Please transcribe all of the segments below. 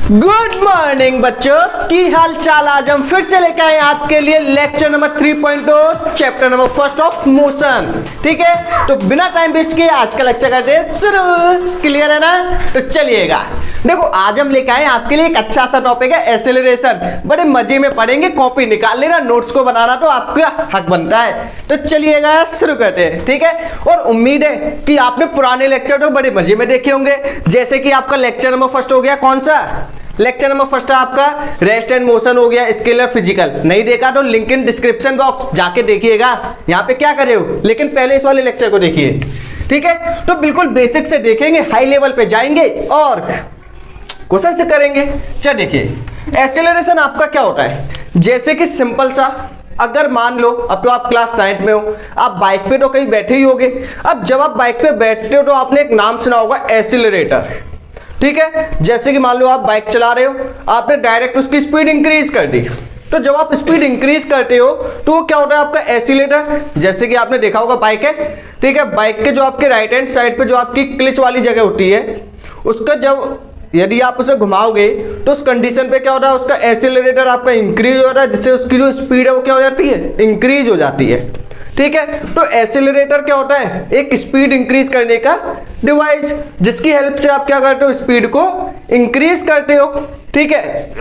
Good morning बच्चों, की हाल चाल। आज हम फिर से लेकर आए आपके लिए lecture number 3.0 chapter number first of motion. ठीक है, तो बिना टाइम वेस्ट किए आज का लेक्चर करते हैं शुरू। क्लियर है ना? तो चलिएगा, देखो आज हम लेकर आए आपके लिए एक अच्छा सा टॉपिक है एक्सेलरेशन। बड़े मजे में पढ़ेंगे, कॉपी निकाल लेना, नोट्स को बनाना तो आपका हक बनता है। तो चलिएगा शुरू करते हैं। ठीक है, और उम्मीद है कि आपने पुराने लेक्चर तो बड़े मजे में देखे होंगे। जैसे कि आपका लेक्चर नंबर फर्स्ट हो गया, कौन सा लेक्चर नंबर फर्स्ट है आपका? रेस्ट एंड मोशन हो गया, स्केलर फिजिकल। नहीं देखा तो लिंक इन डिस्क्रिप्शन बॉक्स जाके देखिएगा, यहाँ पे क्या कर रहे हो, लेकिन पहले इस वाले लेक्चर को देखिए। ठीक है, तो बिल्कुल बेसिक से देखेंगे, हाई लेवल पे जाएंगे और क्वेश्चन से करेंगे। चल देखिए, एक्सेलरेशन आपका क्या होता है। जैसे कि सिंपल सा, अगर मान लो अब तो आप क्लास 9 में हो, आप बाइक पे तो कहीं बैठे ही होगे। अब जब आप बाइक पे बैठते हो तो आपने एक नाम सुना होगा, एक्सीलरेटर। ठीक है, जैसे कि मान लो आप बाइक चला रहे हो, आपने डायरेक्ट उसकी स्पीड इंक्रीज कर दी। तो जब आप स्पीड इंक्रीज करते हो तो वो क्या होता है आपका एक्सीलरेटर। जैसे कि आपने देखा होगा बाइक है, ठीक है, बाइक के जो आपके राइट हैंड साइड पे जो आपकी क्लिच वाली जगह होती है, उसका जब यदि आप उसे घुमाओगे तो उस कंडीशन पे क्या होता है, उसका एक्सीलरेटर आपका इंक्रीज हो रहा है, जिससे उसकी जो स्पीड है वो क्या हो जाती है, इंक्रीज हो जाती है। ठीक है, तो एक्सीलरेटर क्या होता है, एक स्पीड इंक्रीज करने का डिवाइस, जिसकी हेल्प से आप क्या करते हो, स्पीड को इंक्रीज करते हो। ठीक है,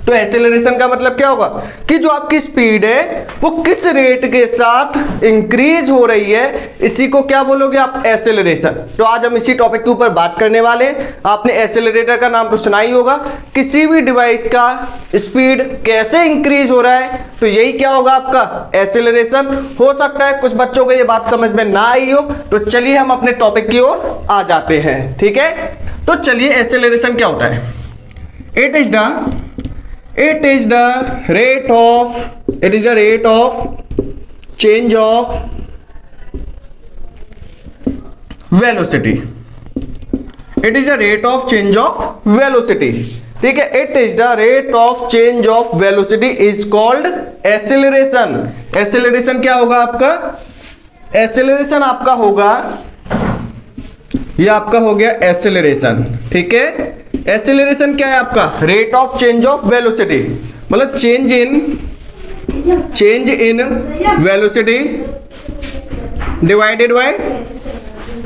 तो एक्सेलरेशन का मतलब क्या होगा कि जो आपकी स्पीड है वो किस रेट के साथ इंक्रीज हो रही है, इसी को क्या बोलोगे आप, एक्सेलरेशन। तो आज हम इसी टॉपिक के ऊपर बात करने वाले हैं। आपने एक्सेलरेटर का नाम तो सुना ही होगा। किसी भी डिवाइस का स्पीड कैसे इंक्रीज हो रहा है, तो यही क्या होगा आपका एक्सेलरेशन। हो सकता है कुछ बच्चों को ये बात समझ में ना आई हो, तो चलिए हम अपने टॉपिक की ओर आ जाते हैं। ठीक है, तो चलिए एक्सेलरेशन क्या होता है। It is the rate of change of velocity. It is the rate of change of velocity. ठीक है, it is the rate of change of velocity is called acceleration. Acceleration क्या होगा आपका? Acceleration आपका होगा, ये आपका हो गया एक्सेलरेशन। ठीक है, एक्सेलरेशन क्या है आपका, rate of change of velocity, मतलब change in velocity divided by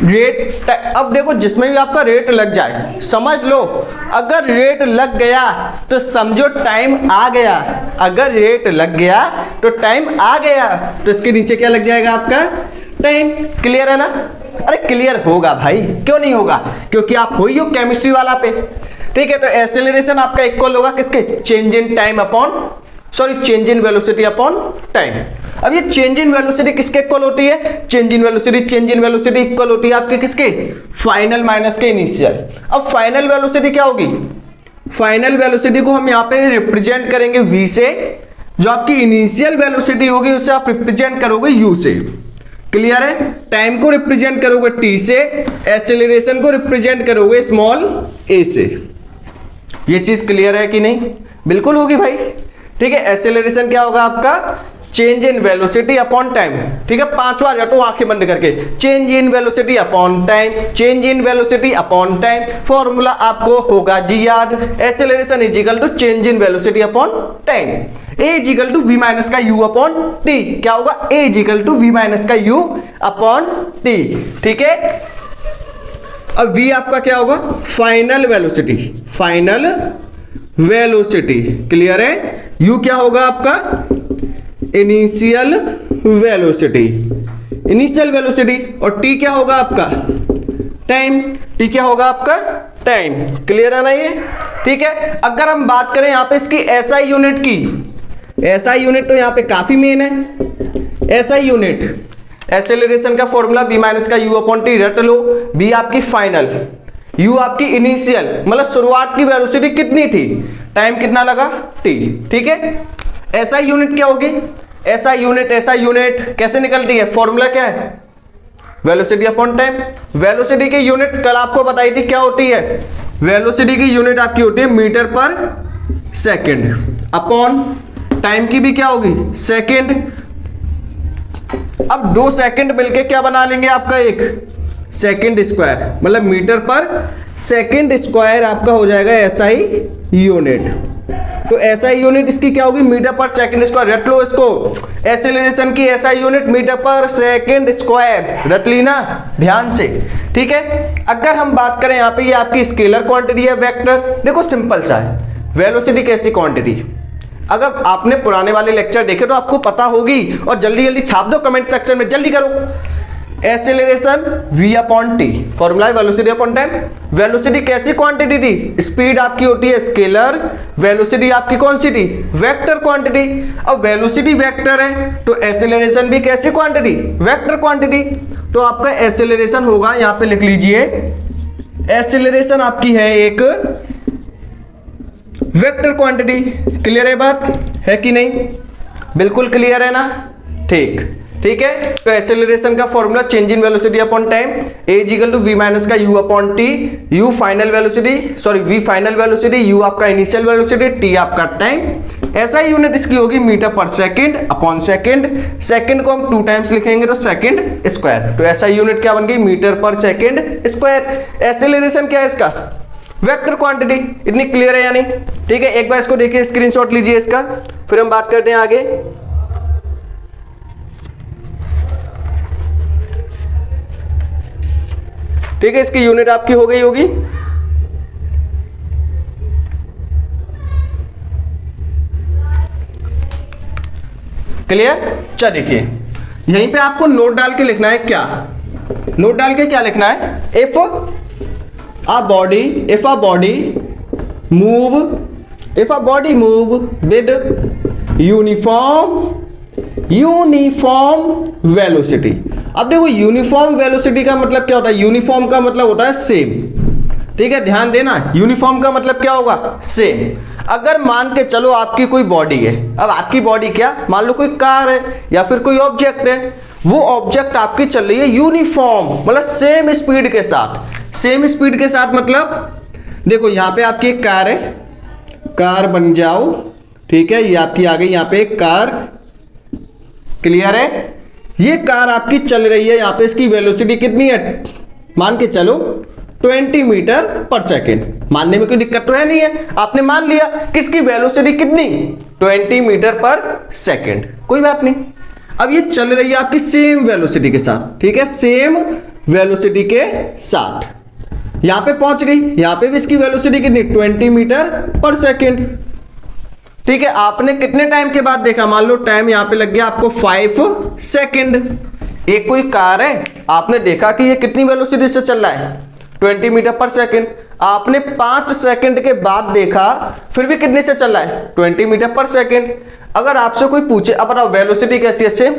rate. अब देखो, जिसमें भी आपका रेट लग जाए, समझ लो अगर रेट लग गया तो समझो टाइम आ गया। अगर रेट लग गया तो टाइम आ गया, तो इसके नीचे क्या लग जाएगा आपका, टाइम। क्लियर है ना? अरे क्लियर होगा भाई, क्यों नहीं होगा, क्योंकि आप हो ही हो केमिस्ट्री वाला पे। ठीक है, तो एक्सेलरेशन आपका इक्वल होगा किसके, change in time upon, sorry change in velocity upon time. अब ये चेंज इन वेलोसिटी किसके इक्वल होती है, चेंज इन वेलोसिटी इक्वल होती है आपके किसके, फाइनल माइनस के इनिशियल। अब फाइनल वेलोसिटी क्या होगी, फाइनल वेलोसिटी को हम यहाँ पे रिप्रेजेंट करेंगे v से, जो आपकी इनिशियल वेलोसिटी होगी उसे आप रिप्रेजेंट करोगे u से। क्लियर है? टाइम को रिप्रेजेंट करोगे t से, एक्सेलरेशन को रिप्रेजेंट करोगे स्मॉल a से। ये चीज क्लियर है कि नहीं? बिल्कुल होगी भाई। ठीक है, एक्सेलरेशन क्या होगा आपका, change in velocity upon time. ठीक है, पांचवा जाटो आंखें बंद करके, change in velocity upon time, change in velocity upon time. Formula आपको होगा gr, acceleration is equal to change in velocity upon time. a is equal to v minus का u अपॉन t। क्या होगा, a is equal to v minus का u upon t। ठीक है, अब v आपका क्या होगा, final velocity, final velocity. Clear है? u क्या होगा आपका, इनिशियल वेलोसिटी, इनिशियल वेलोसिटी। और t क्या होगा आपका, टाइम। t क्या होगा आपका, टाइम। क्लियर है ना ये? ठीक है, अगर हम बात करें यहाँ पे इसकी SI यूनिट की, SI यूनिट तो यहाँ पे काफी मेन है। SI यूनिट, एक्सेलरेशन का फॉर्मूला b माइनस का u अपॉन t रट लो। b आपकी फाइनल, u आपकी इनिशियल, मतलब शुरुआत की वेलोसिटी कितनी थी, टाइम कितना लगा, t। ठीक है, SI यूनिट क्या होगी, SI यूनिट कैसे निकलती है, फॉर्मूला क्या है, वेलोसिटी अपॉन टाइम। वेलोसिटी की यूनिट कल आपको बताई थी क्या होती है, वेलोसिटी की यूनिट आपकी होती है मीटर पर सेकंड, अपॉन टाइम की भी क्या होगी, सेकंड। अब 2 सेकंड मिलके क्या बना लेंगे आपका, एक सेकंड स्क्वायर, मतलब मीटर पर सेकंड स्क्वायर आपका हो जाएगा एसआई यूनिट। तो एसआई यूनिट इसकी क्या होगी, मीटर पर सेकंड स्क्वायर। रट लो इसको, एक्सेलरेशन की एसआई यूनिट मीटर पर सेकंड स्क्वायर, रट ली ना ध्यान से, ठीक है। अगर हम बात करें यहाँ पे ये आपकी स्केलर क्वांटिटी है, वेक्टर, देखो सिंपल सा है। वेलोसिटी कैसी क्वांटिटी, अगर आपने पुराने वाले लेक्चर देखे तो आपको पता होगी, और जल्दी जल्दी छाप दो कमेंट सेक्शन में, जल्दी करो। Acceleration v upon T, formula है वेलोसिटी अपॉन टाइम। वेलोसिटी कैसी क्वांटिटी थी, स्पीड आपकी होती है स्केलर, वेलोसिटी आपकी कौन सी थी, वेक्टर क्वांटिटी। अब वेलोसिटी वेक्टर है तो एक्सेलरेशन भी कैसी क्वांटिटी, वेक्टर क्वांटिटी। तो आपका एक्सेलरेशन होगा, यहां पे लिख लीजिए, एक्सेलरेशन आपकी है एक वेक्टर क्वांटिटी। क्लियर है बात, है कि नहीं, बिल्कुल क्लियर है ना, ठीक है। तो एक्सेलरेशन का formula change in velocity upon time, a is equal to v minus का u upon t, u final velocity, sorry v final velocity, u आपका इनिशियल वेलोसिटी, टी आपका टाइम। ऐसा ही यूनिट इसकी होगी मीटर पर सेकंड अपॉन सेकंड। सेकंड को हम 2 टाइम्स लिखेंगे तो सेकंड स्क्वायर। तो ऐसा यूनिट क्या बन गई, मीटर पर सेकंड स्क्वायर। एक्सेलरेशन क्या है इसका, वेक्टर क्वांटिटी। इतनी क्लियर है या नहीं, ठीक है। एक बार इसको देखिए, स्क्रीनशॉट लीजिए इसका, फिर हम बात करते हैं आगे। ठीक है, इसकी यूनिट आपकी हो गई होगी। क्लियर, चल देखिए यहीं पे आपको नोट डाल के लिखना है, क्या नोट डाल के क्या लिखना है, if a body move with uniform velocity। अब देखो यूनिफॉर्म वेलोसिटी का मतलब क्या होता है, यूनिफॉर्म का मतलब होता है सेम, ठीक है, ध्यान देना। यूनिफॉर्म का मतलब क्या होगा, सेम। अगर मान के चलो आपकी कोई बॉडी है, अब आपकी बॉडी क्या, मान लो कोई कार है या फिर कोई ऑब्जेक्ट है, वो ऑब्जेक्ट आपकी चल रही है यूनिफॉर्म, मतलब सेम स्पीड के साथ। सेम स्पीड के साथ मतलब देखो यहां पे आपकी एक कार है, कार बन जाओ, ठीक है, ये आपकी आ गई यहां पे एक कार। क्लियर है, ये कार आपकी चल रही है, यहां पे इसकी वेलोसिटी कितनी है, मान के चलो 20 मीटर पर सेकेंड। मानने में कोई दिक्कत तो है नहीं है, आपने मान लिया किसकी वेलोसिटी कितनी, 20 मीटर पर सेकेंड, कोई बात नहीं। अब ये चल रही है आपकी सेम वेलोसिटी के साथ, ठीक है, सेम वेलोसिटी के साथ यहां पे पहुंच गई, यहां पे भी इसकी वेलोसिटी कितनी, 20 मीटर पर सेकेंड, ठीक है। आपने कितने टाइम के बाद देखा, मान लो टाइम यहां पे लग गया आपको 5 सेकेंड। एक कोई कार है, आपने देखा कि ये कितनी वेलोसिटी से चल रहा है, 20 मीटर पर सेकेंड। आपने 5 सेकंड के बाद देखा, फिर भी कितने से चल रहा है, 20 मीटर पर सेकेंड। अगर आपसे कोई पूछे, अब बताओ वेलोसिटी कैसी है, सेम।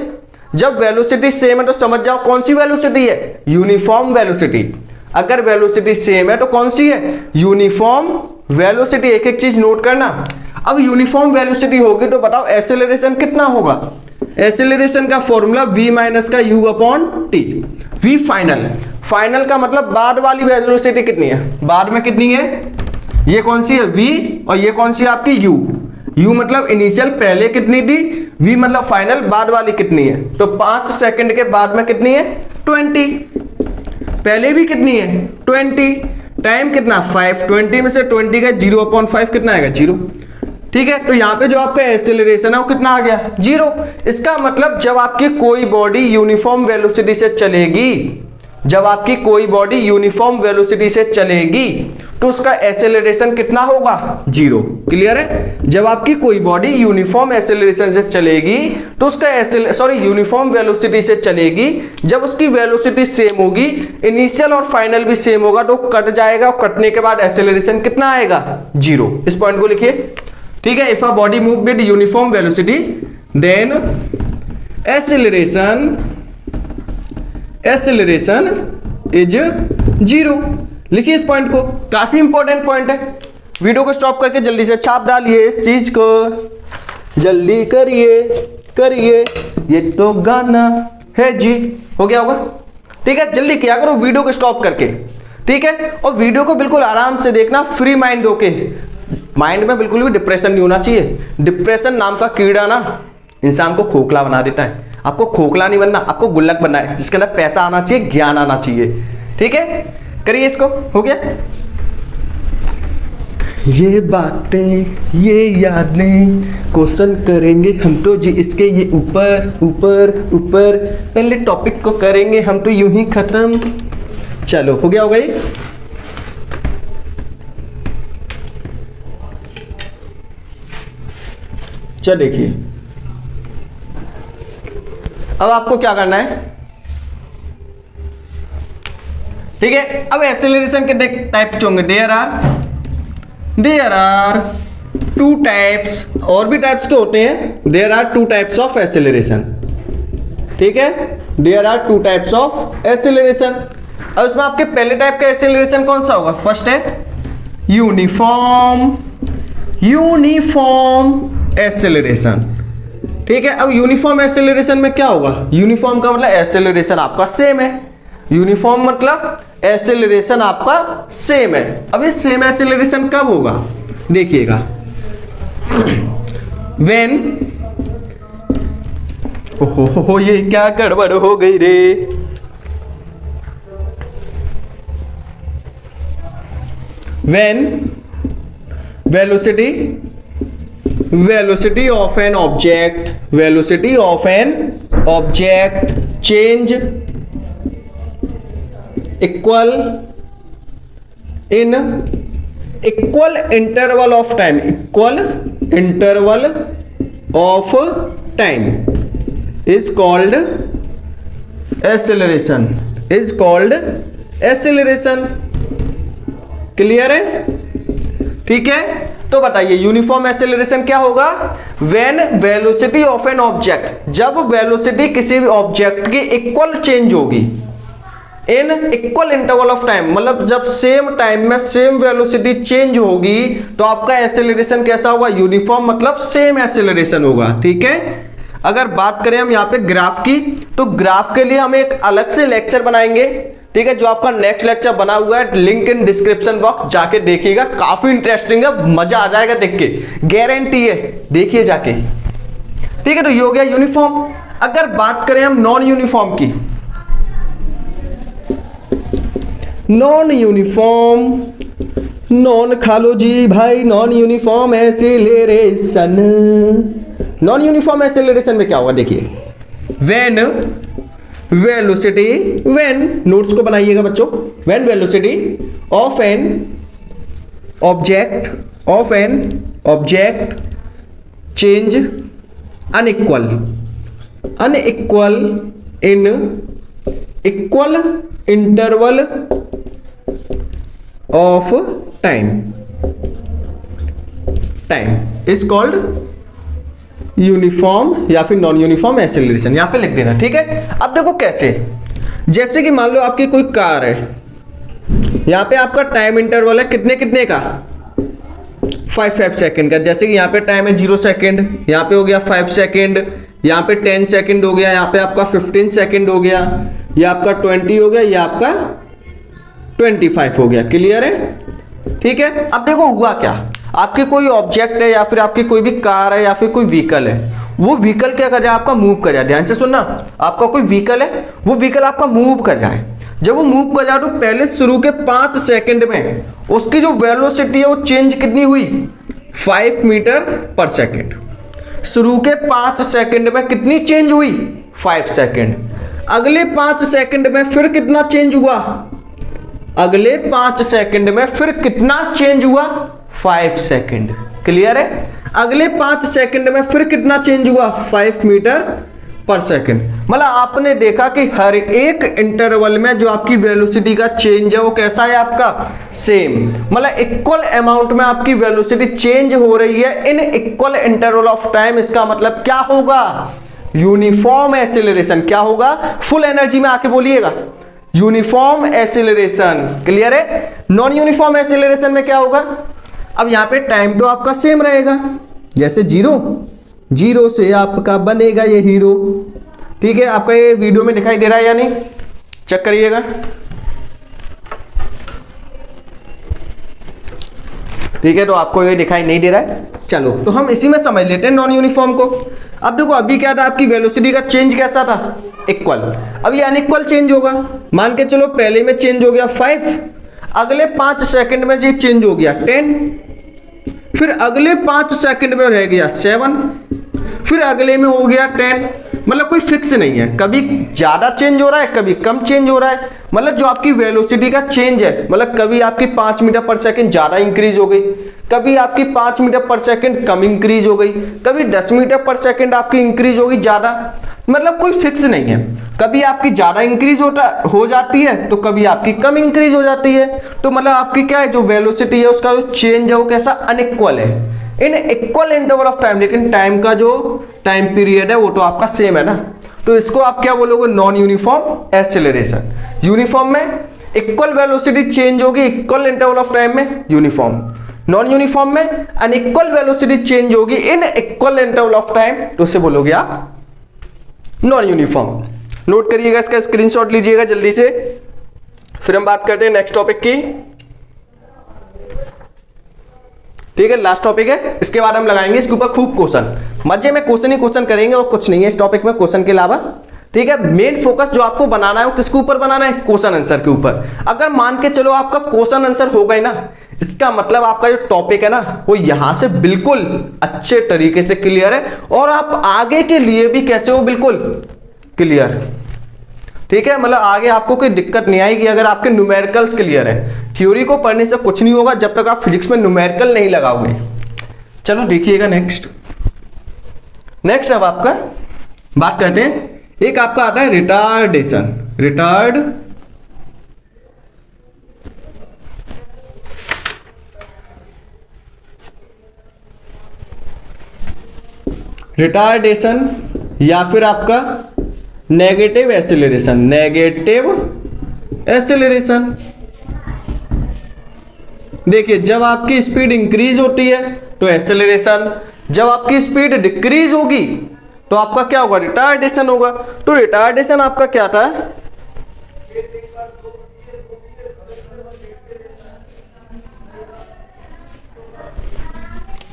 जब वेलोसिटी सेम है तो समझ जाओ कौन सी वेलोसिटी है, यूनिफॉर्म वेलोसिटी। अगर वेलोसिटी सेम है तो कौन सी है, यूनिफॉर्म वेलोसिटी। एक एक चीज नोट करना। अब यूनिफॉर्म वेलोसिटी होगी तो बताओ एक्सेलरेशन कितना होगा। एक्सेलरेशन का फॉर्मूला v माइनस का u upon T. v final, final का मतलब बाद वाली वेलोसिटी कितनी है, बाद में कितनी है, ये कौन सी है v, और ये कौन सी है आपकी u। u मतलब इनिशियल पहले कितनी थी, v मतलब फाइनल बाद वाली कितनी है। तो 5 सेकंड के बाद में कितनी है, 20। पहले भी कितनी है, 20। टाइम कितना, 5। 20 में से 20 का 0/5 कितना आएगा, 0। ठीक है, तो यहां पे जो आपका एक्सेलरेशन है वो कितना आ गया, 0। इसका मतलब जब आपकी कोई बॉडी यूनिफॉर्म वेलोसिटी से चलेगी, जब आपकी कोई बॉडी यूनिफॉर्म वेलोसिटी से चलेगी तो उसका एक्सेलरेशन कितना होगा, 0। क्लियर है, जब आपकी कोई बॉडी यूनिफॉर्म एक्सेलरेशन से चलेगी तो उसका यूनिफॉर्म वेलोसिटी से चलेगी, जब उसकी वेलोसिटी सेम होगी, इनिशियल और फाइनल भी सेम होगा, तो कट जाएगा, और कटने के बाद एक्सेलरेशन कितना आएगा, 0। इस पॉइंट को लिखिए, ठीक है। If a body move with uniform velocity then acceleration is 0। लिखिए इस पॉइंट को, काफी इंपॉर्टेंट पॉइंट है। वीडियो को स्टॉप करके जल्दी से छाप डालिए इस चीज को, जल्दी करिए, ये तो गाना है जी। हो गया होगा, ठीक है, जल्दी किया करो वीडियो को स्टॉप करके, ठीक है। और वीडियो को बिल्कुल आराम से देखना, फ्री माइंड होके। माइंड में बिल्कुल भी डिप्रेशन नहीं होना चाहिए। डिप्रेशन नाम का कीड़ा ना इंसान को खोखला बना देता है। आपको खोखला नहीं बनना, आपको गुल्लक बनना है, जिसके अंदर पैसा आना चाहिए, ज्ञान आना चाहिए, ठीक है। करिए इसको, हो गया। ये बातें ये यादें क्वेश्चन करेंगे हम तो जी इसके ये ऊपर ऊपर ऊपर, पहले टॉपिक को करेंगे हम तो यूं ही खत्म। चलो हो गया होगा ये। चलो देखिए अब आपको क्या करना है, ठीक है। अब एक्सेलरेशन के टाइप्स होंगे, देयर आर टू टाइप्स, और भी टाइप्स के होते हैं। There are two types of acceleration, ठीक है। There are two types of acceleration. अब उसमें आपके पहले टाइप का एक्सेलरेशन कौन सा होगा? फर्स्ट है यूनिफॉर्म एक्सेलरेशन, ठीक है। अब यूनिफॉर्म एक्सेलरेशन में क्या होगा? यूनिफॉर्म का मतलब एक्सेलरेशन आपका सेम है, यूनिफॉर्म मतलब एक्सेलरेशन आपका सेम है। अब ये सेम एक्सेलरेशन कब होगा? देखिएगा, व्हेन, ओहो ये क्या गड़बड़ हो गई रे, when velocity of an object change equal in equal interval of time is called acceleration, clear है? ठीक है, तो बताइए यूनिफॉर्म एक्सेलरेशन क्या होगा? When velocity of an object, जब वेलोसिटी किसी भी ऑब्जेक्ट की इक्वल चेंज होगी in equal interval of time, मतलब जब सेम टाइम में सेम वेलोसिटी चेंज होगी तो आपका एक्सेलरेशन कैसा होगा? यूनिफॉर्म मतलब सेम एक्सेलरेशन होगा, ठीक है। अगर बात करें हम यहाँ पे ग्राफ की, तो ग्राफ के लिए हम एक अलग से लेक्चर बनाएंगे, ठीक है, जो आपका नेक्स्ट लेक्चर बना हुआ है, लिंक इन डिस्क्रिप्शन बॉक्स, जाके देखिएगा, काफी इंटरेस्टिंग है, मजा आ जाएगा देख के, गारंटी है, देखिए जाके, ठीक है। तो ये हो गया यूनिफॉर्म। अगर बात करें हम नॉन यूनिफॉर्म की, नॉन खा लो जी भाई, non uniform acceleration. Non uniform acceleration में क्या होगा? देखिए, व्हेन नोट्स को बनाइएगा बच्चों, when velocity of an object change unequal in equal interval of time is called uniform या फिर नॉन यूनिफॉर्म एक्सेलरेशन, यहां पे लिख देना, ठीक है। अब देखो कैसे, जैसे कि मान लो आपकी कोई कार है, यहां पे आपका टाइम इंटरवल है कितने का? 5 सेकंड का। जैसे कि यहाँ पे टाइम है 0 सेकंड, यहाँ पे हो गया 5 सेकंड, यहाँ पे 10 सेकंड हो गया, यहाँ पे आपका 15 सेकंड हो गया, ये आपका 20 हो गया, ये आपका 25 हो गया, क्लियर है? ठीक है। अब देखो हुआ क्या, आपके कोई ऑब्जेक्ट है या फिर आपकी कोई भी कार है या फिर कोई व्हीकल है, वो व्हीकल क्या कर जाए? आपका मूव कर जाए। ध्यान से सुनना, आपका कोई व्हीकल है, वो व्हीकल आपका मूव कर जाए। जब वो मूव कर जाए तो पहले शुरू के 5 सेकंड में उसकी जो वेलोसिटी है वो चेंज कितनी हुई? 5 मीटर पर सेकंड। शुरू के 5 सेकंड में कितनी चेंज हुई? 5 सेकंड। अगले 5 सेकंड में फिर कितना चेंज हुआ? अगले 5 सेकंड में फिर कितना चेंज हुआ? 5 सेकंड, क्लियर है? अगले 5 सेकंड में फिर कितना चेंज हुआ? 5 मीटर पर सेकंड। मतलब आपने देखा कि हर एक इंटरवल में जो आपकी वेलोसिटी का चेंज है वो कैसा है? आपका सेम, मतलब इक्वल अमाउंट में आपकी वेलोसिटी चेंज हो रही है in equal interval of time. इसका मतलब क्या होगा? Uniform acceleration. क्या होगा? फुल एनर्जी में आके बोलिएगा, यूनिफॉर्म एक्सेलरेशन, क्लियर है? नॉन यूनिफॉर्म एक्सेलरेशन में क्या होगा? अब यहां पे टाइम तो आपका सेम रहेगा, जैसे 0 से आपका बनेगा ये हीरो, ठीक है? आपका ये वीडियो में दिखाई दे रहा है या नहीं? चेक करिएगा। ठीक है, तो आपको ये दिखाई नहीं दे रहा है। चलो, तो हम इसी में समझ लेते हैं नॉन यूनिफॉर्म को। अब देखो, अभी क्या था, आपकी वेलोसिटी का चेंज कैसा था? इक्वल। अब ये अनइक्वल चेंज होगा। मान के चलो पहले में चेंज हो गया 5, अगले 5 सेकंड में ये चेंज हो गया 10, फिर अगले 5 सेकंड में रह गया 7, फिर अगले में हो गया 10। मतलब कोई फिक्स नहीं है, कभी ज्यादा चेंज हो रहा है, कभी कम चेंज हो रहा है। मतलब जो आपकी वेलोसिटी का चेंज है, मतलब कभी आपकी 5 मीटर पर सेकंड ज्यादा इंक्रीज हो गई, कभी आपकी 5 मीटर पर सेकंड कम इंक्रीज हो गई, कभी 10 मीटर पर सेकंड आपकी इंक्रीज होगी ज्यादा। मतलब कोई फिक्स नहीं है, कभी आपकी ज्यादा इंक्रीज हो जाती है तो कभी आपकी कम इंक्रीज हो जाती है। तो मतलब आपकी क्या है, जो वेलोसिटी है उसका जो चेंज है वो कैसा, अनइक्वल है, in equal interval of time. लेकिन टाइम का जो टाइम पीरियड है वो तो आपका सेम है ना, तो इसको आप क्या बोलोगे, नॉन यूनिफॉर्म एक्सेलरेशन। यूनिफॉर्म में इक्वल वेलोसिटी चेंज होगी इक्वल इंटरवल ऑफ टाइम में, यूनिफॉर्म। नॉन यूनिफॉर्म में अनइक्वल वेलोसिटी चेंज होगी in equal interval of time, तो उसे बोलोगे आप नॉन यूनिफॉर्म। नोट करिएगा, इसका स्क्रीनशॉट लीजिएगा जल्दी से। फिर हम बात करते हैं नेक्स्ट टॉपिक की। ठीक है, लास्ट टॉपिक है, इसके बाद हम लगाएंगे इसके ऊपर खूब क्वेश्चन, मजे में क्वेश्चन ही क्वेश्चन करेंगे और कुछ नहीं है इस टॉपिक में क्वेश्चन के अलावा। ठीक है, मेन फोकस जो आपको बनाना है वो किसके ऊपर बनाना है, क्वेश्चन आंसर के ऊपर। अगर मान के चलो आपका क्वेश्चन आंसर हो गए ना, इसका मतलब आपका जो टॉपिक है ना वो यहां से बिल्कुल अच्छे तरीके से क्लियर है, और आप आगे के लिए भी कैसे हो, बिल्कुल क्लियर। ठीक है, मतलब आगे आपको कोई दिक्कत नहीं आएगी अगर आपके न्यूमेरिकल्स क्लियर है। थ्योरी को पढ़ने से कुछ नहीं होगा जब तक आप फिजिक्स में न्यूमेरिकल नहीं लगाओगे। चलो देखिएगा नेक्स्ट अब आपका बात करते हैं, एक आपका आता है रिटार्डेशन। रिटार्डेशन या फिर आपका नेगेटिव एक्सेलरेशन। देखिए, जब आपकी स्पीड इंक्रीज होती है तो एक्सेलरेशन, जब आपकी स्पीड डिक्रीज होगी तो आपका क्या होगा, रिटार्डेशन होगा। तो रिटार्डेशन आपका क्या था,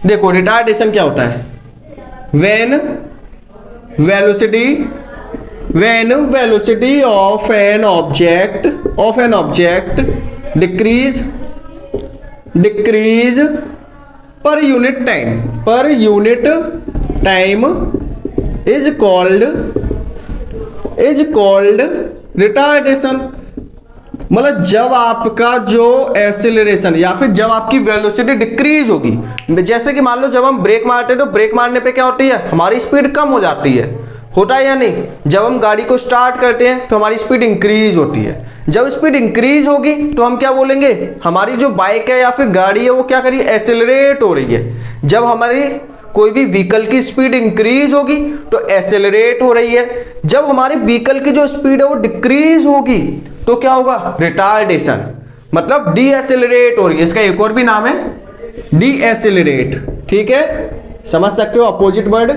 देखो रिटार्डेशन क्या होता है, when velocity of an object decrease per unit time is called retardation। मतलब जब आपका जो एक्सेलरेशन या फिर जब आपकी वेलोसिटी डिक्रीज होगी, जैसे कि मान लो जब हम ब्रेक मारते हैं तो ब्रेक मारने पे क्या होती है, हमारी स्पीड कम हो जाती है, होता है या नहीं। जब हम गाड़ी को स्टार्ट करते हैं तो हमारी स्पीड इंक्रीज होती है, जब स्पीड इंक्रीज होगी तो हम क्या बोलेंगे, हमारी जो बाइक है या फिर गाड़ी है वो क्या करी, एक्सेलरेट हो रही है। जब हमारी कोई भी व्हीकल की स्पीड इंक्रीज होगी तो एक्सेलरेट हो रही है, जब हमारी व्हीकल की जो स्पीड है वो डिक्रीज होगी तो क्या होगा, रिटार्डेशन, मतलब डी एक्सेलरेट हो रही है। इसका एक और भी नाम है डी एक्सेलरेट। ठीक है, समझ सकते हो अपोजिट वर्ड।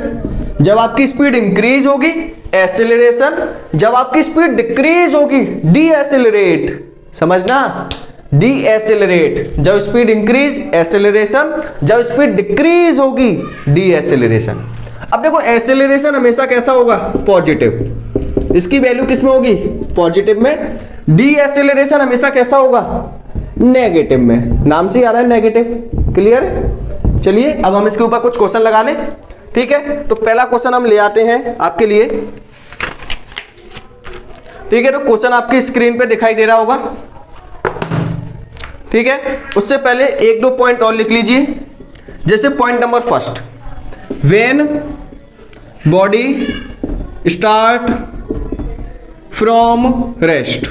जब आपकी स्पीड इंक्रीज होगी एक्सेलरेशन, जब आपकी स्पीड डिक्रीज होगी डी एक्सेलरेट, समझना, डी एक्सेलरेट। जब स्पीड इंक्रीज एक्सेलरेशन, जब स्पीड डिक्रीज होगी डी एक्सेलरेशन। अब देखो एक्सेलरेशन हमेशा कैसा होगा, पॉजिटिव, इसकी वैल्यू किस में होगी, पॉजिटिव में। डी एक्सेलरेशन हमेशा कैसा होगा, नेगेटिव में, नाम से आ रहा है नेगेटिव। क्लियर है, चलिए अब हम इसके ऊपर कुछ क्वेश्चन लगा लें। ठीक है, तो पहला क्वेश्चन हम ले आते हैं आपके लिए। ठीक है, तो क्वेश्चन आपकी स्क्रीन पे दिखाई दे रहा होगा। ठीक है, उससे पहले एक दो पॉइंट और लिख लीजिए। जैसे point number first, when body start from rest,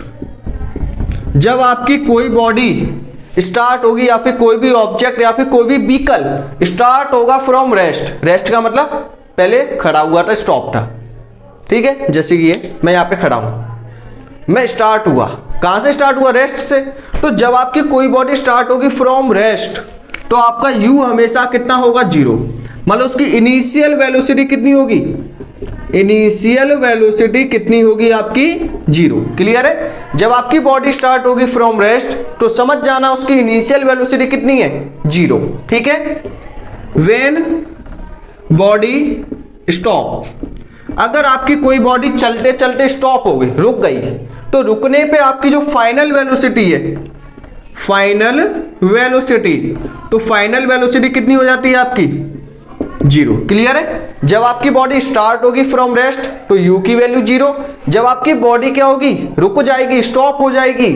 जब आपकी कोई बॉडी स्टार्ट होगी या फिर कोई भी ऑब्जेक्ट या फिर कोई भी व्हीकल स्टार्ट होगा फ्रॉम रेस्ट। रेस्ट का मतलब पहले खड़ा हुआ था, स्टॉप था। ठीक है, जैसे कि ये मैं यहां पे खड़ा हूं, मैं स्टार्ट हुआ, कहां से स्टार्ट हुआ, रेस्ट से। तो जब आपकी कोई बॉडी स्टार्ट होगी फ्रॉम रेस्ट तो आपका u हमेशा कितना होगा, 0। मतलब उसकी इनिशियल वेलोसिटी कितनी होगी, इनिशियल वेलोसिटी कितनी होगी आपकी, 0। क्लियर है, जब आपकी बॉडी स्टार्ट होगी फ्रॉम रेस्ट तो समझ जाना उसकी इनिशियल वेलोसिटी कितनी है, 0। ठीक है, व्हेन बॉडी स्टॉप, अगर आपकी कोई बॉडी चलते चलते स्टॉप हो गई, रुक गई, तो रुकने पे आपकी जो फाइनल वेलोसिटी है फाइनल वेलोसिटी। तो फाइनल वेलोसिटी कितनी हो जाती है आपकी? 0। क्लियर है? जब आपकी बॉडी स्टार्ट होगी फ्रॉम रेस्ट तो u की वैल्यू 0। जब आपकी बॉडी क्या होगी? रुक जाएगी, स्टॉप हो जाएगी,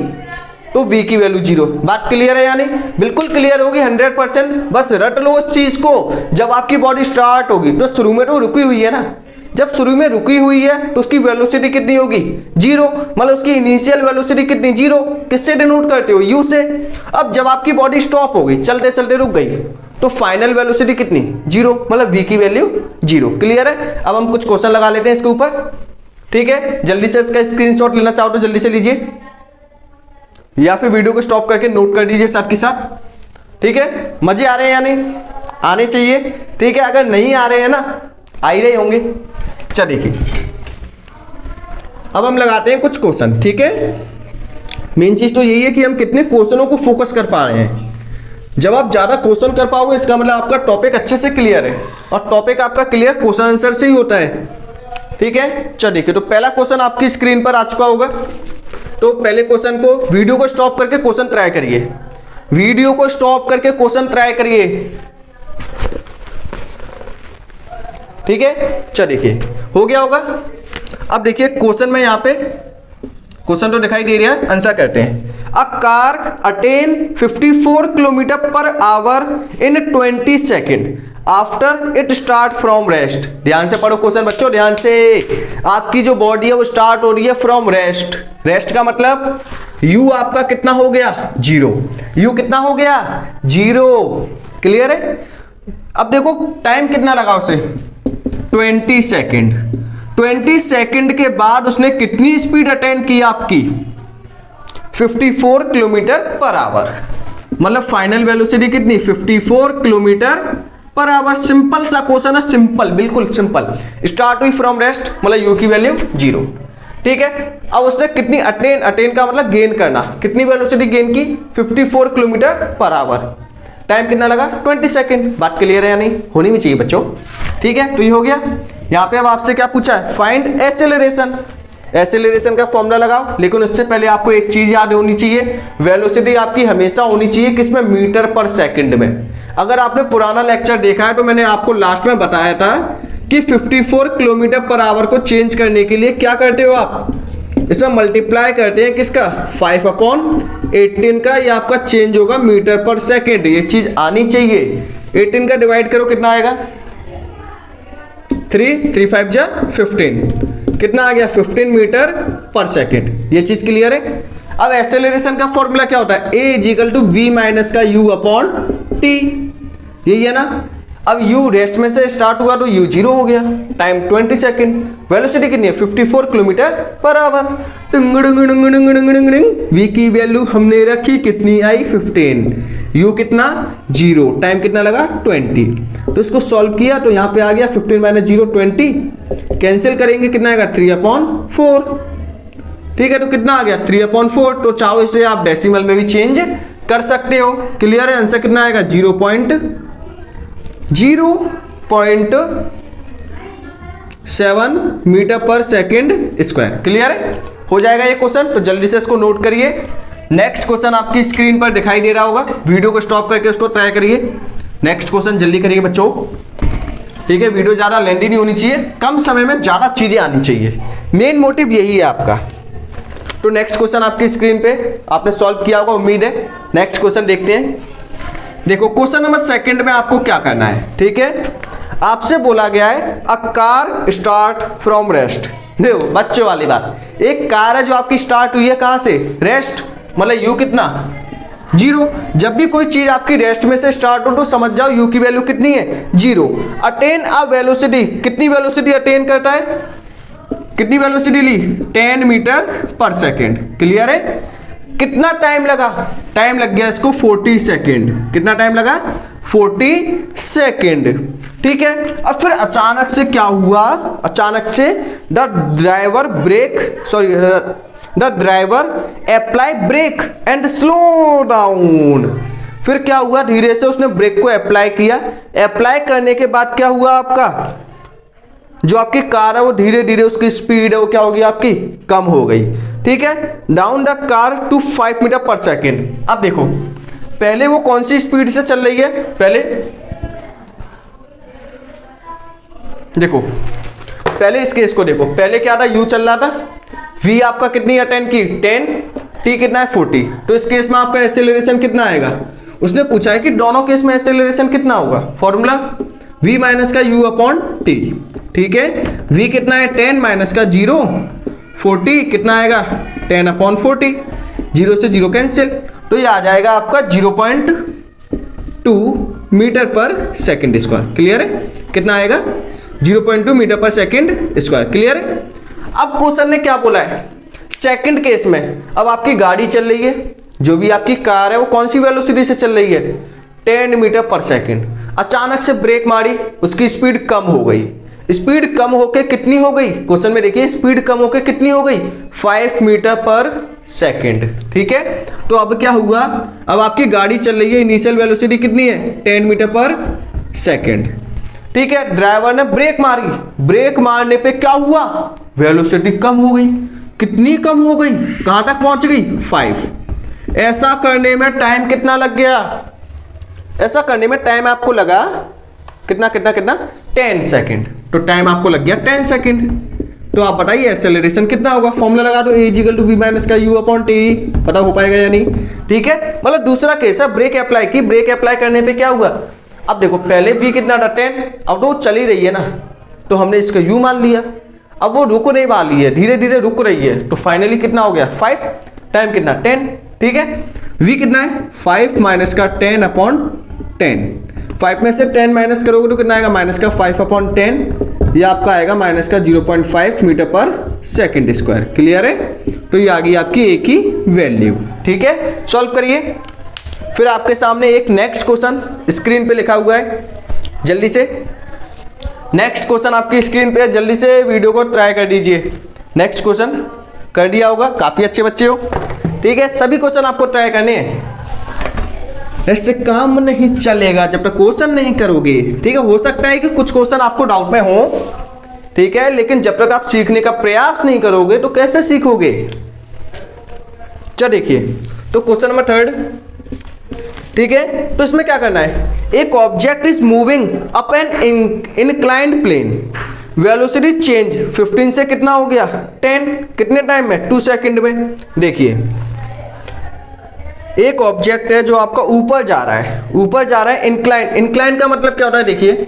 तो v की वैल्यू 0। बात क्लियर है? यानी बिल्कुल क्लियर होगी 100%। बस रट लो इस चीज को। जब आपकी बॉडी स्टार्ट होगी तो शुरू में तो रुकी हुई है ना, जब शुरू में रुकी हुई है तो उसकी वेलोसिटी कितनी होगी? 0। मतलब उसकी इनिशियल वेलोसिटी कितनी? 0। किससे डिनोट करते हो? u से। अब जब आपकी बॉडी स्टॉप हो गई, चलते चलते रुक गई, तो फाइनल वेलोसिटी कितनी? 0। मतलब v की वैल्यू 0। क्लियर है? अब हम कुछ क्वेश्चन लगा लेते हैं इसके ऊपर। ठीक है, जल्दी से इसका स्क्रीनशॉट लेना चाहो तो जल्दी से लीजिए, या फिर वीडियो को स्टॉप करके नोट कर दीजिए साथ के साथ। ठीक है, मजे आ रहे हैं या नहीं? आने चाहिए। ठीक है, अगर नहीं आ रहे हैं ना, आ ही रहे होंगे। चल देखिए, अब हम लगाते हैं कुछ क्वेश्चन। ठीक है, मेन चीज तो यही है कि हम कितने क्वेश्चनों को फोकस कर पा रहे हैं। जब आप ज्यादा क्वेश्चन कर पाओगे इसका मतलब आपका टॉपिक अच्छे से क्लियर है, और टॉपिक आपका क्लियर क्वेश्चन आंसर से ही होता है। ठीक है, चल देखिए, तो पहला क्वेश्चन आपकी स्क्रीन पर आ चुका होगा। तो पहले क्वेश्चन को वीडियो को स्टॉप करके क्वेश्चन ट्राई करिए, वीडियो को स्टॉप करके क्वेश्चन ट्राई करिए। ठीक है, चल देखिए, हो गया होगा। अब देखिए क्वेश्चन में यहाँ पे क्वेश्चन तो दिखाई दे रहा है, आंसर करते हैं। A car attain 54 kilometre per hour in 20 second after it start from rest. ध्यान से पढ़ो क्वेश्चन बच्चों, ध्यान से। आपकी जो बॉडी है वो स्टार्ट हो रही है फ्रॉम रेस्ट। रेस्ट का मतलब u आपका कितना हो गया? 0। u कितना हो गया? 0। क्लियर है? अब देखो टाइम कितना लगा उसे? 20 सेकेंड। 20 सेकेंड के बाद उसने कितनी स्पीड अटेन की आपकी? 54 किलोमीटर पर आवर। मतलब फाइनल वेलोसिटी कितनी? 54 किलोमीटर पर आवर। सिंपल सा क्वेश्चन है, सिंपल, बिल्कुल सिंपल। स्टार्ट हुई फ्रॉम रेस्ट, मतलब u की वैल्यू 0। ठीक है, अब उसने कितनी अटेन, अटेन का मतलब गेन करना, कितनी वेलोसिटी गेन की? 54 किलोमीटर पर आवर। टाइम कितना लगा? 20 सेकेंड। बात क्लियर है या नहीं? होनी भी चाहिए बच्चों। ठीक है, तो ये हो गया। यहाँ पे अब आपसे क्या पूछा है? Find acceleration. एक्सेलरेशन का फॉर्मूला लगाओ, लेकिन उससे पहले आपको एक चीज याद होनी चाहिए, वेलोसिटी आपकी हमेशा होनी चाहिए किसमें? मीटर पर सेकंड में। अगर आपने पुराना लेक्चर देखा है तो मैंने आपको लास्ट में बताया था कि 54 किलोमीटर पर आवर को चेंज करने के लिए क्या करते हो आप? इसमें मल्टीप्लाई करते हैं किसका? 5/18 का। ये आपका चेंज होगा मीटर पर सेकेंड। ये चीज आनी चाहिए। 18 का डिवाइड करो, कितना आएगा? 3 5 जा 15। कितना आ गया? 15 मीटर पर सेकेंड। ये चीज क्लियर है? अब एक्सेलरेशन का फॉर्मूला क्या होता है? a equal to v minus का u अपॉन t। यही है ना? अब u रेस्ट में से स्टार्ट हुआ तो u 0 हो गया। Time 20 second. वेलोसिटी कितनी है? 54 किलोमीटर पर आवर। v की वैल्यू हमने रखी, कितनी आई? 15। u कितना? 0। टाइम कितना लगा? 20। तो इसको सॉल्व किया तो यहाँ पे आ गया 15 माइनस 0 20। कैंसिल करेंगे, कितना आएगा? 3/4। ठीक है, तो कितना आ गया? 3/4। तो चाहो इसे आप डेसिमल में भी चेंज कर सकते हो। क्लियर है? आंसर कितना आएगा? 0.07 metre per second square. Clear है? हो जाएगा ये क्वेश्चन, तो जल्दी से इसको नोट करिए। नेक्स्ट क्वेश्चन आपकी स्क्रीन पर दिखाई दे रहा होगा, वीडियो को स्टॉप करके उसको ट्राई करिए। नेक्स्ट क्वेश्चन जल्दी करिए बच्चों। ठीक है, वीडियो ज्यादा लेंथी नहीं होनी चाहिए, कम समय में ज्यादा चीजें आनी चाहिए। मेन मोटिव यही है आपका। तो नेक्स्ट क्वेश्चन आपकी स्क्रीन पे आपने सॉल्व किया होगा, उम्मीद है। नेक्स्ट क्वेश्चन देखते हैं। देखो क्वेश्चन नंबर सेकंड में आपको क्या करना है। ठीक है, आपसे बोला गया है a car start from rest. देखो बच्चों वाली बात, एक कार है जो आपकी स्टार्ट हुई है कहां से? रेस्ट। मतलब u कितना? 0। जब भी कोई चीज आपकी रेस्ट में से स्टार्ट हो तो समझ जाओ u की वैल्यू कितनी है? 0। अटेन अ वेलोसिटी, कितनी वेलोसिटी अटेन करता है? कितनी वेलोसिटी ली? 10 मीटर पर सेकेंड। क्लियर है? कितना टाइम लगा? टाइम लग गया इसको 40 सेकेंड। कितना टाइम लगा? 40 सेकेंड। ठीक है, अब फिर अचानक से क्या हुआ? अचानक से the driver apply brake and slow down. फिर क्या हुआ? धीरे से उसने ब्रेक को अप्लाई किया। अप्लाई करने के बाद क्या हुआ? आपका जो आपकी कार है वो धीरे धीरे उसकी स्पीड है वो क्या होगी? आपकी कम हो गई। ठीक है, down the car to 5 metre per second. अब देखो पहले वो कौन सी स्पीड से चल रही है, पहले देखो, पहले इस केस को देखो, पहले क्या था, u चल रहा था, v आपका कितनी है 10 की 10, t कितना है 40, तो इस केस में आपका एक्सेलरेशन कितना आएगा, उसने पूछा है कि दोनों केस में एक्सेलरेशन कितना होगा, फॉर्मूला v माइनस का u अपॉन t, ठीक है, v कितना है 10 माइनस का 0, 40 कितना आएगा 10 अपॉन 40, 0 से 0 कैंसिल, तो ये आ जाएगा आपका 0.2 मीटर पर सेकंड स्क्वायर। क्लियर है, कितना आएगा 0.2 मीटर पर सेकंड स्क्वायर। क्लियर है। अब क्वेश्चन ने क्या बोला है, सेकंड केस में अब आपकी गाड़ी चल रही है, जो भी आपकी कार है वो कौन सी वेलोसिटी से चल रही है 10 मीटर पर सेकंड, अचानक से ब्रेक मारी, उसकी स्पीड कम हो गई, स्पीड कम होके कितनी हो गई, क्वेश्चन में देखिए स्पीड कम होके कितनी हो गई 5 मीटर पर सेकंड। ठीक है, तो अब क्या हुआ, अब आपकी गाड़ी चल रही है, इनिशियल वेलोसिटी कितनी है 10 मीटर पर सेकंड। ठीक है, ड्राइवर ने ब्रेक मारी, ब्रेक मारने पे क्या हुआ, वेलोसिटी कम हो गई, कितनी कम हो गई, कहां तक पहुंच गई 5। ऐसा करने में टाइम कितना लग गया, ऐसा करने में टाइम आपको लगा कितना कितना कितना 10 सेकंड, तो टाइम आपको लग गया 10 सेकंड। तो आप बताइए एक्सेलरेशन कितना होगा, फॉर्मूला लगा दो a v माइनस का u अपॉन t, पता हो पाएगा या नहीं। ठीक है, मतलब दूसरा केस है, ब्रेक अप्लाई की, ब्रेक अप्लाई करने पे क्या हुआ, अब देखो पहले v कितना था 10, अब तो वो चली रही है ना, तो हमने इसका u मान लिया, अब वो रुक नहीं वाली है, धीरे धीरे रुक रही है, तो फाइनली कितना हो गया 5, टाइम कितना 10। ठीक है, v कितना है 5 माइनस का 10 अपॉन 10, 5 में से 10 माइनस करोगे तो कितना आएगा माइनस का 5 अपॉन 10, ये आपका आएगा माइनस का 0.5 मीटर पर सेकंड स्क्वायर। क्लियर है, तो ये आ गई आपकी एक ही वैल्यू। ठीक है, सॉल्व करिए। फिर आपके सामने एक नेक्स्ट क्वेश्चन स्क्रीन पे लिखा हुआ है, जल्दी से नेक्स्ट क्वेश्चन आपकी स्क्रीन पे है, जल्दी से वीडियो को ट्राई कर दीजिए। नेक्स्ट क्वेश्चन कर दिया होगा, काफी अच्छे बच्चे हो। ठीक है, सभी क्वेश्चन आपको ट्राई करने हैं, ऐसे काम नहीं चलेगा जब तक क्वेश्चन नहीं करोगे। ठीक है, हो सकता है कि कुछ क्वेश्चन आपको डाउट में हो, ठीक है, लेकिन जब तक आप सीखने का प्रयास नहीं करोगे तो कैसे सीखोगे। चलो देखिए, तो क्वेश्चन नंबर 3, ठीक है, तो इसमें क्या करना है, एक object is moving up an inclined plane, velocity change 15 से कितना हो गया 10, कितने टाइम में 2 सेकंड में। देखिए एक ऑब्जेक्ट है जो आपका ऊपर जा रहा है, ऊपर जा रहा है, इंक्लाइन, इंक्लाइन का मतलब क्या होता है, देखिए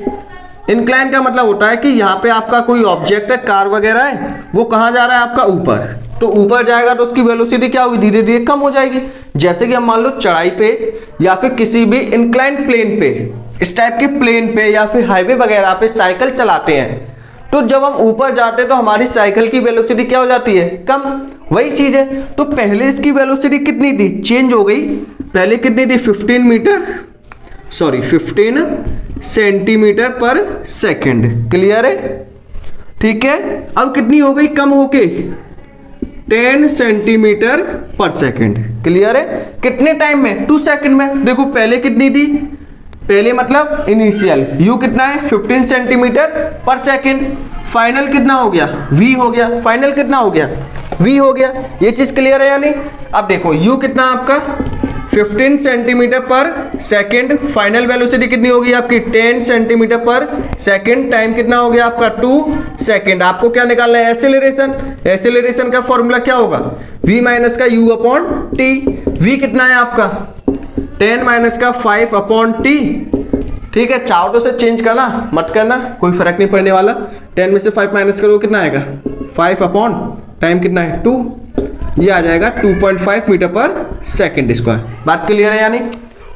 इंक्लाइन का मतलब होता है कि यहाँ पे आपका कोई ऑब्जेक्ट है, कार वगैरह है, वो कहाँ जा रहा है आपका ऊपर, तो ऊपर जाएगा तो उसकी वेलोसिटी क्या होगी, धीरे धीरे कम हो जाएगी। जैसे कि हम मान लो चढ़ाई पे या फिर किसी भी इंक्लाइन प्लेन पे, इस टाइप के प्लेन पे या फिर हाईवे वगैरह पे साइकिल चलाते हैं, तो जब हम ऊपर जाते हैं तो हमारी साइकिल की वेलोसिटी क्या हो जाती है, कम। वही चीज है, तो पहले इसकी वेलोसिटी कितनी थी, चेंज हो गई, पहले कितनी थी 15 सेंटीमीटर पर सेकंड। क्लियर है, ठीक है, अब कितनी हो गई, कम होके 10 सेंटीमीटर पर सेकंड। क्लियर है, कितने टाइम में 2 सेकंड में। देखो पहले कितनी थी, पहले मतलब इनिशियल u कितना है 15 सेंटीमीटर पर सेकंड, फाइनल कितना हो गया v हो गया, फाइनल कितना हो गया v हो गया। ये चीज क्लियर है या नहीं। अब देखो u कितना आपका 15 सेंटीमीटर पर सेकंड, फाइनल वेलोसिटी कितनी होगी आपकी 10 सेंटीमीटर पर सेकंड, टाइम कितना हो गया आपका 2 सेकंड। आपको क्या निकालना है, एक्सेलरेशन। एक्सेलरेशन का फॉर्मूला क्या होगा, v माइनस का u अपॉन t। v कितना है आपका 10 माइनस का 5 अपॉन t। ठीक है, चाहो तो से चेंज करना, मत करना, कोई फर्क नहीं पड़ने वाला। 10 में से 5 माइनस करो कितना आएगा 5 अपॉन, टाइम कितना है 2, ये आ जाएगा 2.5 मीटर पर सेकंड स्क्वायर। बात क्लियर है यानी,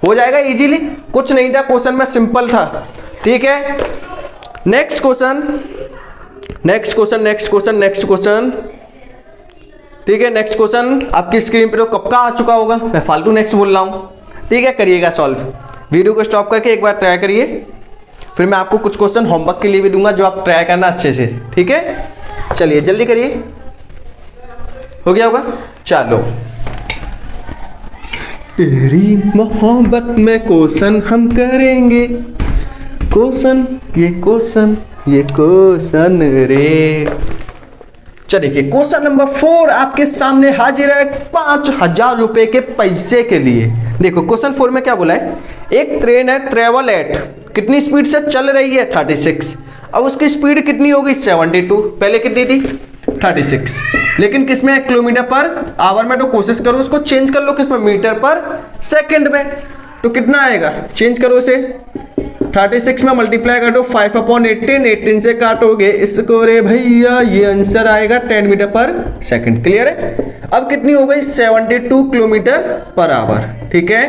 हो जाएगा इजीली, कुछ नहीं था क्वेश्चन में, सिंपल था। ठीक है, next question, next question, next question, next question. ठीक है, नेक्स्ट क्वेश्चन आपकी स्क्रीन पे तो कब का आ चुका होगा, मैं फालतू नेक्स्ट बोल रहा हूँ। ठीक है, करिएगा सॉल्व, वीडियो को स्टॉप करके एक बार ट्राई करिए, फिर मैं आपको कुछ क्वेश्चन होमवर्क के लिए भी दूंगा जो आप ट्राई करना अच्छे से। ठीक है, चलिए जल्दी करिए, हो गया होगा। चलो, तेरी मोहब्बत में क्वेश्चन हम करेंगे, क्वेश्चन ये क्वेश्चन ये क्वेश्चन रे। चलिए क्वेश्चन नंबर 4 आपके सामने हाजिर है 5,000 रुपए के पैसे के लिए। देखो क्वेश्चन 4 में क्या बोला है, एक ट्रेन है ट्रेवल एट कितनी स्पीड से चल रही है 36, अब उसकी स्पीड कितनी होगी 72, पहले कितनी थी 36, लेकिन किसमें है किलोमीटर पर आवर में, तो कोशिश करो उसको चेंज कर लो किसमें मीटर पर सेकंड में, तो कितना आएगा चेंज करो इसे 36 में मल्टीप्लाई कर दो 5/18, 18 से काटोगे इसको रे भैया ये आंसर आएगा 10 मीटर पर सेकंड। क्लियर है। अब कितनी हो गई 72 किलोमीटर पर आवर। ठीक है,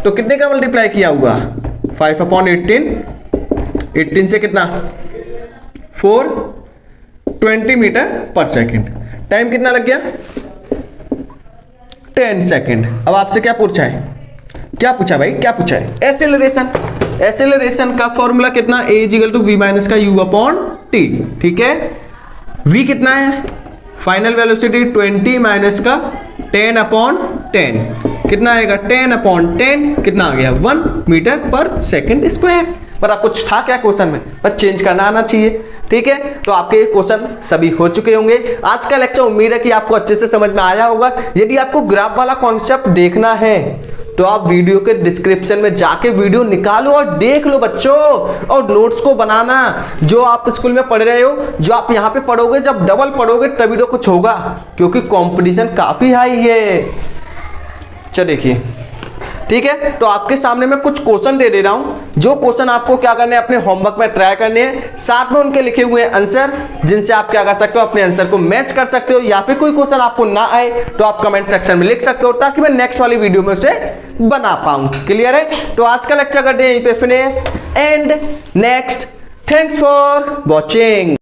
तो कितने का मल्टीप्लाई किया हुआ 5/18, 18 से कितना 4, 20 मीटर पर सेकंड। टाइम कितना लग गया 10 सेकंड। अब आपसे क्या पूछा है, क्या पूछा भाई, क्या पूछा है एक्सेलरेशन। एक्सेलरेशन का फॉर्मूला कितना a = v - का u/t। ठीक है, v कितना है फाइनल वेलोसिटी 20 माइनस का 10/10 कितना आएगा 10/10 कितना आ गया 1 मीटर पर सेकंड स्क्वायर। पर कुछ था क्या क्वेश्चन में, पर चेंज करना आना चाहिए। ठीक है, तो आपके क्वेश्चन सभी हो चुके होंगे। आज का लेक्चर उम्मीद है कि आपको अच्छे से समझ में आया होगा। यदि आपको ग्राफ वाला कॉन्सेप्ट देखना है तो आप वीडियो के डिस्क्रिप्शन में जाके वीडियो निकालो और देख लो बच्चों, और नोट्स को बनाना। जो आप स्कूल में पढ़ रहे हो, जो आप यहाँ पे पढ़ोगे, जब डबल पढ़ोगे तभी तो कुछ होगा, क्योंकि कंपटीशन काफी हाई है। चलिए देखिए, ठीक है, तो आपके सामने मैं कुछ क्वेश्चन दे रहा हूं, जो क्वेश्चन आपको क्या करने हैं अपने होमवर्क में ट्राई करने हैं, साथ में उनके लिखे हुए आंसर, जिनसे आप क्या कर सकते हो अपने आंसर को मैच कर सकते हो, या फिर कोई क्वेश्चन आपको ना आए तो आप कमेंट सेक्शन में लिख सकते हो, ताकि मैं नेक्स्ट वाली वीडियो में उसे बना पाऊं। क्लियर है, तो आज का लेक्चर करते हैं यहीं पे finish and next. Thanks for watching.